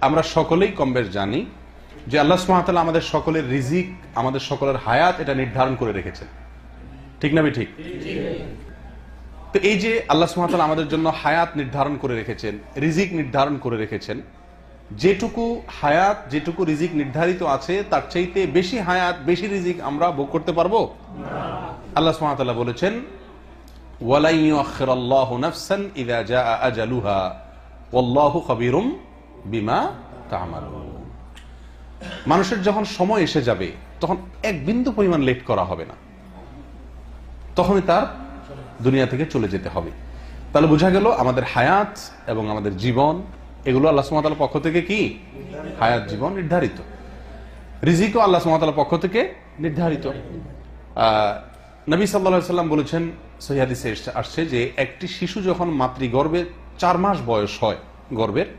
আমরা সকলেই কমবেশ জানি যে আল্লাহ সুবহানাহু ওয়া তাআলা আমাদের সকলের রিজিক, আমাদের সকলের হায়াত এটা নির্ধারণ করে রেখেছেন। ঠিক না ঠিক? তো এই যে আল্লাহ সুবহানাহু ওয়া তাআলা আমাদের জন্য হায়াত নির্ধারণ করে রেখেছেন, রিজিক নির্ধারণ করে রেখেছেন, যেটুকু হায়াত, যেটুকু রিজিক নির্ধারিত আছে তার চাইতে বেশি হায়াত, বেশি রিজিক আমরা ভোগ করতে পারবো না। আল্লাহ সুবহানাহু ওয়া তাআলা বলেছেন, ওয়ালা ইউআখিরুল্লাহু নাফসান ইযা জাআ আজালুহা ওয়াল্লাহু খাবীরুম বিমা তা'মালুন। মানুষের যখন সময় এসে যাবে তখন এক বিন্দু পরিমাণ লেট করা হবে না, তখনই তার দুনিয়া থেকে চলে যেতে হবে। তাহলে বোঝা গেল আমাদের হায়াত এবং আমাদের জীবন এগুলো আল্লাহ সুবহানাহু ওয়া তাআলার পক্ষ থেকে কি হায়াত, জীবন নির্ধারিত। রিজিকও আল্লাহ সুবহানাহু ওয়া তাআলার পক্ষ থেকে নির্ধারিত। নবী সাল্লাল্লাহু আলাইহি ওয়াসাল্লাম বলেছেন, সহিহ হাদিসে আসছে যে একটি শিশু যখন মাতৃগর্ভে 4 মাস বয়স হয় গর্ভের,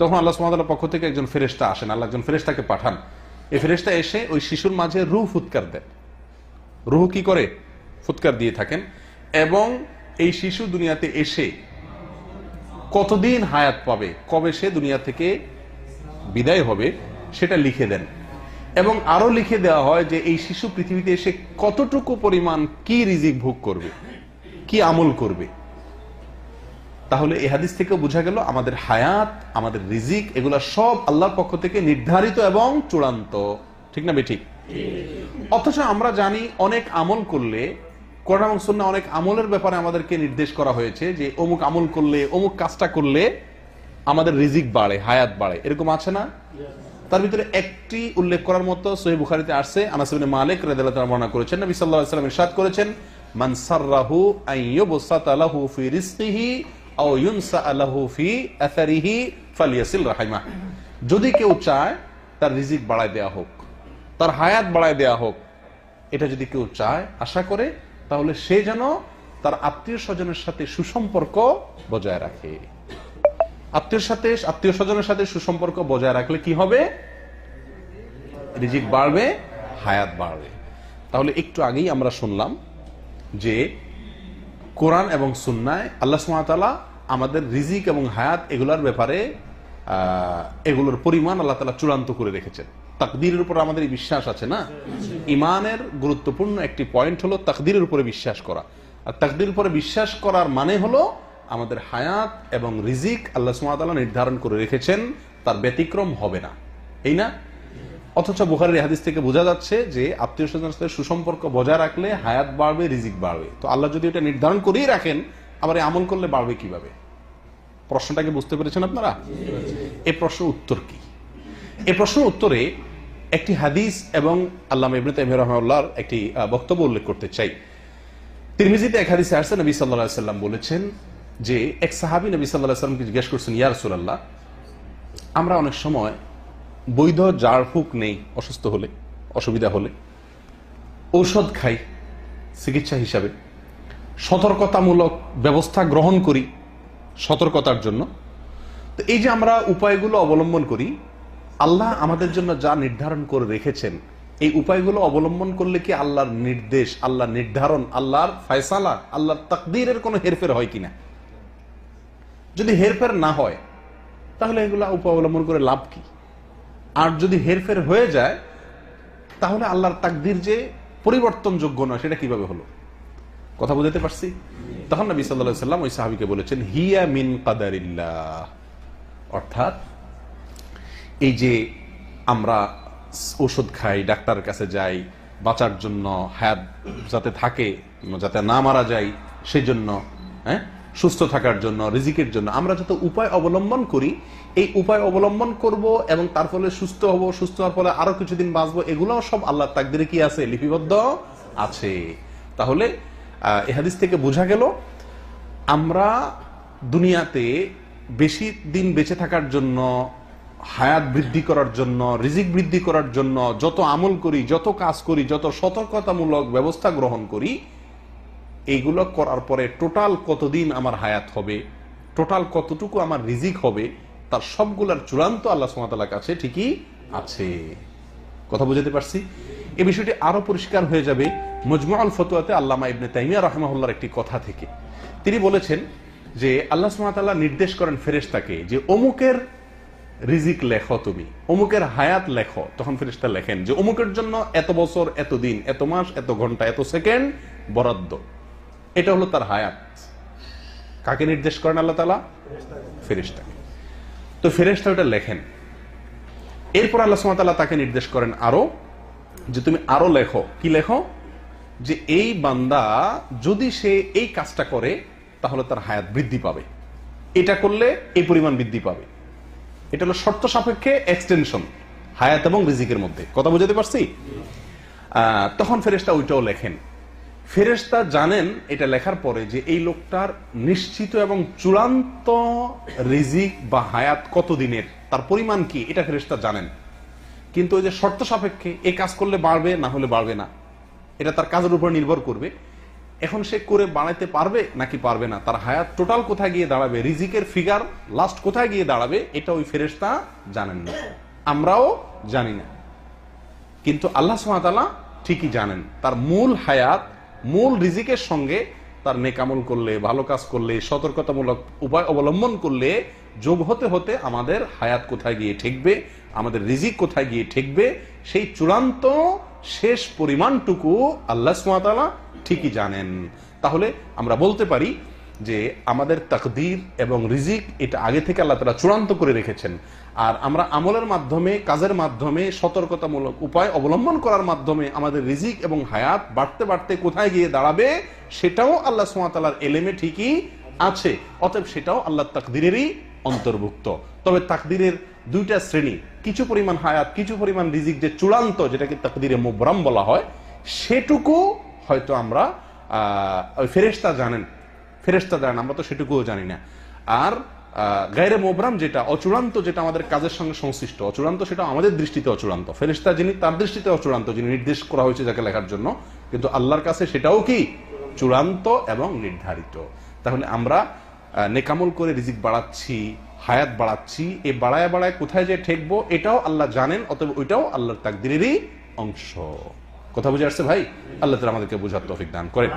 তখন আল্লাহ সুবহানাহু ওয়া তাআলার পক্ষ থেকে একজন ফেরেশতা আসেন, আল্লাহ একজন ফেরেশতাকে পাঠান। এই ফেরেশতা এসে ওই শিশুর মাঝে রূহ ফুৎকার দেন। রূহ কি করে? ফুৎকার দিয়ে থাকেন। এবং এই শিশু দুনিয়াতে এসে কতদিন হায়াত পাবে, কবে সে দুনিয়া থেকে বিদায় হবে সেটা লিখে দেন। এবং আরো লিখে দেওয়া হয় যে এই শিশু পৃথিবীতে এসে কতটুকু পরিমাণ কি রিজিক ভোগ করবে, কি আমল করবে। তাহলে এই হাদিস থেকে বোঝা গেল আমাদের হায়াত, আমাদের রিজিক এগুলা সব আল্লাহর পক্ষ থেকে নির্ধারিত এবং চূড়ান্ত। ঠিক না বেঠিক? অথচ আমরা জানি অনেক আমল করলে, কোরআন এবং সুন্নাহ অনেক আমলের ব্যাপারে আমাদেরকে নির্দেশ করা হয়েছে যে অমুক আমল করলে, অমুক কাজটা করলে আমাদের রিজিক বাড়ে, হায়াত বাড়ে। এরকম আছে না? তার ভিতরে একটি উল্লেখ করার মতো সহিহ বুখারীতে আসছে, আনাস ইবনে মালিক রাদিয়াল্লাহু তাআলা বর্ণনা করেছেন, নবী সাল্লাল্লাহু আলাইহি ওয়াসাল্লাম ইরশাদ করেছেন, মান সাররাহু আন ইউবসাতা লাহু ফি রিজকিহি আও ইউনসা লাহু ফি আসারিহি ফালিয়াসিল রাহিমাহ। যদি কেউ চায় তার রিজিক বাড়ায় দেয়া হোক, তার হায়াত বাড়ায় দেয়া হোক, এটা যদি কেউ চায়, আশা করে, তাহলে সে যেন তার আত্মীয় স্বজনের সাথে সুসম্পর্ক বজায় রাখে। আত্মীয় স্বজনের সাথে সুসম্পর্ক বজায় রাখলে কি হবে? রিজিক বাড়বে, হায়াত বাড়বে। তাহলে একটু আগেই আমরা শুনলাম যে কোরআন এবং সুন্নায় আল্লাহ সুবহানাহু ওয়া তাআলা আমাদের রিজিক এবং হায়াত এগুলোর ব্যাপারে এগুলোর পরিমাণ আল্লাহ তাআলা চূড়ান্ত করে রেখেছেন। তাকদীরের উপর আমাদের বিশ্বাস আছে না? ইমানের গুরুত্বপূর্ণ একটি পয়েন্ট হলো তাকদীরের উপরে বিশ্বাস করা। আর তাকদীরের উপরে বিশ্বাস করার মানে হলো আমাদের হায়াত এবং রিজিক আল্লাহ সুবহানাহু ওয়া তাআলা নির্ধারণ করে রেখেছেন, তার ব্যতিক্রম হবে না, এই না? অথচ বুখারীর হাদিস থেকে বোঝা যাচ্ছে যে আত্মীয় স্বজনের সাথে সুসম্পর্ক বজায় রাখলে হায়াত বাড়বে, রিজিক বাড়বে। তো আল্লাহ যদি এটা নির্ধারণ করেই রাখেন, আবার এই আমল করলে বাড়বে কিভাবে? প্রশ্নটাকে বুঝতে পেরেছেন আপনারা? এই প্রশ্নের উত্তর কি? এই প্রশ্নের উত্তরে একটি হাদিস এবং আল্লামা ইবনে তাইমিয়া রাহিমাহুল্লাহর একটি বক্তব্য উল্লেখ করতে চাই। তিরমিজিতে এক হাদিসে আসছে, নবী সাল্লাল্লাহু আলাইহি ওয়াসাল্লাম বলেছেন যে এক সাহাবী নবী সাল্লাল্লাহু আলাইহি ওয়াসাল্লামকে জিজ্ঞেস করছেন, ইয়া রাসূলুল্লাহ, আমরা অনেক সময় বৈধ ঝাড়ফুঁক নেই, অসুস্থ হলে, অসুবিধা হলে, ঔষধ খাই চিকিৎসা হিসাবে, সতর্কতামূলক ব্যবস্থা গ্রহণ করি সতর্কতার জন্য। তো এই যে আমরা উপায়গুলো অবলম্বন করি, আল্লাহ আমাদের জন্য যা নির্ধারণ করে রেখেছেন, এই উপায়গুলো অবলম্বন করলে কি আল্লাহর নির্দেশ, আল্লাহর নির্ধারণ, আল্লাহর ফয়সালা, আল্লাহর তাকদীরের কোনো হেরফের হয় কিনা? যদি হেরফের না হয় তাহলে এগুলো উপায় অবলম্বন করে লাভ কি? আর যদি হেরফের হয়ে যায় তাহলে আল্লাহর তাকদীর যে পরিবর্তনযোগ্য নয়, সেটা কিভাবে হলো? কথা বুঝাতে পারছি? তখন নবী সাল্লাল্লাহু আলাইহি ওয়াসাল্লাম ওই সাহাবীকে বলেছেন, হিয়া মিন কাদারিল্লাহ। অর্থাৎ এই যে আমরা ঔষধ খাই, ডাক্তারের কাছে যাই বাঁচার জন্য, হায়াত যাতে থাকে, যাতে না মারা যায় সেই জন্য, সুস্থ থাকার জন্য, রিজিকের জন্য আমরা যত উপায় অবলম্বন করি, এই উপায় অবলম্বন করব এবং তার ফলে সুস্থ হব, সুস্থ হওয়ার ফলে আরো কিছুদিন বাঁচবো, এগুলোও সব আল্লাহর তাকদীরে কি আছে? লিপিবদ্ধ আছে। তাহলে এই হাদিস থেকে বোঝা গেল আমরা দুনিয়াতে বেশি দিন বেঁচে থাকার জন্য, হায়াত বৃদ্ধি করার জন্য, রিজিক বৃদ্ধি করার জন্য যত আমল করি, যত কাজ করি, যত সতর্কতামূলক ব্যবস্থা গ্রহণ করি, এইগুলো করার পরে টোটাল কতদিন আমার হায়াত হবে, টোটাল কতটুকু আমার রিজিক হবে, তার সবগুলার চূড়ান্ত আল্লাহ সুবহানাহু ওয়া তাআলার কাছে ঠিকই আছে। কথা বুঝাতে পারছি? এই বিষয়টি আরো পরিষ্কার হয়ে যাবে মজমুউল ফতোয়াতে আল্লামা ইবনে তাইমিয়া রাহিমাহুল্লাহর একটি কথা থেকে। তিনি বলেছেন যে আল্লাহ সুবহানাহু ওয়া তাআলা নির্দেশ করেন ফেরেশতাকে যে অমুকের রিজিক লেখো, তুমি অমুকের হায়াত লেখো, তখন ফেরেশতা লেখেন যে অমুকের জন্য এত বছর, এত দিন, এত মাস, এত ঘন্টা, এত সেকেন্ড বরাদ্দ। এটা হলো তার হায়াত। কাকে নির্দেশ করেন আল্লাহ তাআলা? ফেরেশতাকে। তো ফেরেশতা ওটা লেখেন। এরপর আল্লাহ সুবহানাহু ওয়া তাআলা তাকে নির্দেশ করেন আরো, যে তুমি আরো লেখো। কি লেখো? যে এই বান্দা যদি সে এই কাজটা করে তাহলে তার হায়াত বৃদ্ধি পাবে, এটা করলে এই পরিমাণ বৃদ্ধি পাবে। এটা হলো শর্ত সাপেক্ষে এক্সটেনশন হায়াত এবং রিজিকের মধ্যে। কথা বুঝাতে পারছি? তখন ফেরেশতা ওইটাও লেখেন। ফেরেশতা জানেন এটা লেখার পরে যে এই লোকটার নিশ্চিত এবং চূড়ান্ত রিজিক বা হায়াত কত দিনের, তার পরিমাণ কি, এটা ফেরেশতা জানেন। কিন্তু ওই যে শর্ত সাপেক্ষে এই কাজ করলে বাড়বে, না হলে বাড়বে না, এটা তার কাজের উপর নির্ভর করবে। এখন সে করে বাড়াইতে পারবে নাকি পারবে না, তার হায়াত টোটাল কোথায় গিয়ে দাঁড়াবে, রিজিকের ফিগার লাস্ট কোথায় গিয়ে দাঁড়াবে, এটা ওই ফেরেশতা জানেন না, আমরাও জানি না। কিন্তু আল্লাহ সুবহানাহু ওয়া তাআলা ঠিকই জানেন। তার মূল হায়াত, মূল রিজিকের সঙ্গে তার নেকামল করলে, ভালো কাজ করলে, সতর্কতামূলক উপায় অবলম্বন করলে যোগ হতে হতে আমাদের হায়াত কোথায় গিয়ে ঠেকবে, আমাদের রিজিক কোথায় গিয়ে ঠেকবে, সেই চূড়ান্ত শেষ পরিমাণটুকু আল্লাহ সুবহানাহু ওয়া তাআলা ঠিকই জানেন। তাহলে আমরা বলতে পারি যে আমাদের তাকদীর এবং রিজিক এটা আগে থেকে আল্লাহ তাআলা চূড়ান্ত করে রেখেছেন। আর আমরা আমলের মাধ্যমে, কাজের মাধ্যমে, সতর্কতামূলক উপায় অবলম্বন করার মাধ্যমে আমাদের রিজিক এবং হায়াত বাড়তে বাড়তে কোথায় গিয়ে দাঁড়াবে সেটাও আল্লাহ সুবহানাহু ওয়া তাআলার এলেমে ঠিকই আছে। অতএব সেটাও আল্লাহর তাকদীরেরই অন্তর্ভুক্ত। তবে তাকদীরের দুইটা শ্রেণী, কিছু পরিমাণ হায়াত, কিছু পরিমাণ রিজিক যে চূড়ান্ত, যেটাকে তাকদীরে মুবরাম বলা হয়, সেটুকু হয়তো আমরা ফেরেশতা জানেন, আমরা তো সেটুকুও জানি না। আর গায়রে মুবরাম যেটা অচূড়ান্ত, যেটা আমাদের কাজের সঙ্গে সংশ্লিষ্ট, অচূড়ান্ত, সেটা আমাদের দৃষ্টিতে অচূড়ান্ত। ফেরেশতা যিনি, তার দৃষ্টিতে অচূড়ান্ত, যিনি নির্দেশ করা হয়েছে যাকে লেখার জন্য, কিন্তু আল্লাহর কাছে সেটাও কি চূড়ান্ত এবং নির্ধারিত। তাহলে আমরা নেকামল করে রিজিক বাড়াচ্ছি, হায়াত বাড়াচ্ছি, এই বাড়ায় বাড়ায় কোথায় যে ঠেকবো এটাও আল্লাহ জানেন। অতএব ওইটাও আল্লাহর তাকদীরেরই অংশ। কথা বুঝে আসছে ভাই? আল্লাহ তাআলা আমাদেরকে বুঝার তৌফিক দান করেন।